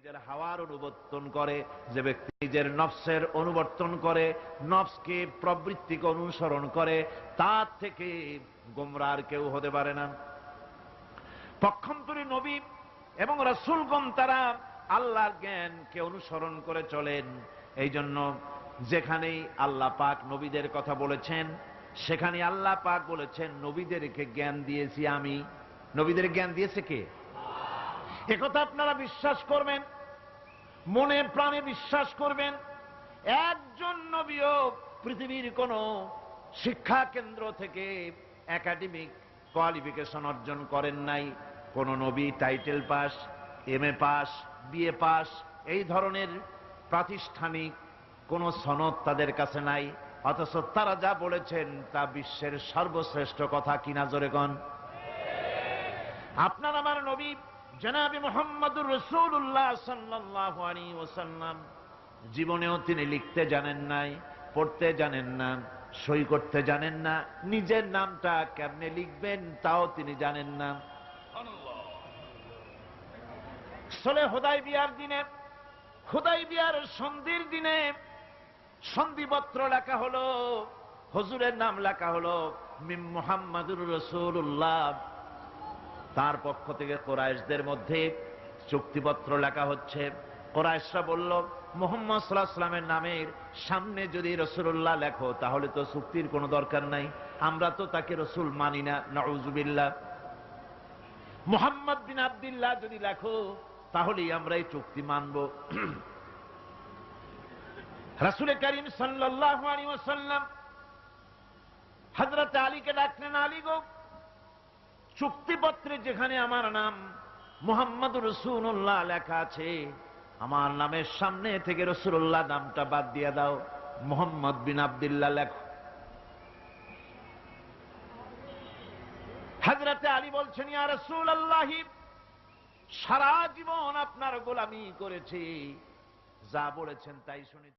নিজের হাওয়ার অনুবর্তন করে, যে ব্যক্তি নিজের নফসের অনুবর্তন করে, নফসকে প্রবৃত্তিকে অনুসরণ করে, তার থেকে গোমরার কেউ হতে পারে না। পক্ষান্তরে নবী এবং রাসূলগণ তারা আল্লাহর জ্ঞানকে অনুসরণ করে চলেন। এই জন্য যেখানেই আল্লাহ পাক নবীদের কথা বলেছেন, সেখানে আল্লাহ পাক বলেছেন নবীদেরকে জ্ঞান দিয়েছি আমি। নবীদের জ্ঞান দিয়েছে কে? একথা আপনারা বিশ্বাস করবেন, মনে প্রাণে বিশ্বাস করবেন। একজন নবীও পৃথিবীর কোন শিক্ষা কেন্দ্র থেকে একাডেমিক কোয়ালিফিকেশন অর্জন করেন নাই। কোন নবী title pass, MA pass, BA pass এই ধরনের প্রাতিষ্ঠানিক কোন সনদ তাদের কাছে নাই। অথচ তারা যা বলেছেন তা বিশ্বের সর্বশ্রেষ্ঠ কথা কিনা জোরে গণ। আপনার আমার নবী জনাবে মুহাম্মদুর রাসূলুল্লাহ সাল্লাল্লাহু আলাইহি ওয়াসাল্লাম জীবনেও তিনি লিখতে জানেন নাই, পড়তে জানেন না, সই করতে জানেন না, নিজের নামটা কেমনে লিখবেন তাও তিনি জানেন না। সুলহ হুদায়বিয়ার দিনে, হুদায়বিয়ার সন্ধির দিনে সন্ধিপত্র লেখা হলো, হুজুরের নাম লেখা হলো মিম মুহাম্মাদুর রাসূলুল্লাহ। তার পক্ষ থেকে কুরাইশদের মধ্যে চুক্তিপত্র লেখা হচ্ছে। কুরাইশরা বলল, মুহাম্মদ সাল্লাল্লাহু আলাইহি ওয়াসাল্লামের নামের সামনে যদি রাসূলুল্লাহ লেখো তাহলে তো চুক্তির কোনো দরকার নাই, আমরা তো তাকে রাসূল মানি না, নাউযুবিল্লাহ। মুহাম্মদ বিন আব্দুল্লাহ যদি লেখো তাহলেই আমরা এই চুক্তি মানব। রাসূল করিম সাল্লাল্লাহু আলাইহি ওয়াসাল্লাম হযরত আলীকে ডাকলেন, আলী গো, চুক্তিপত্রে যেখানে আমার নাম মুহাম্মদুর রাসূলুল্লাহ লেখা আছে, আমার নামের সামনে থেকে রাসূলুল্লাহ নামটা বাদ দিয়ে দাও, মুহাম্মদ বিন আব্দুল্লাহ লেখো। হযরত আলী বলছেন, ইয়া রাসূলুল্লাহ, সারা জীবন আপনার গোলামি করেছি, যা বলেছেন তাই শুনেছি।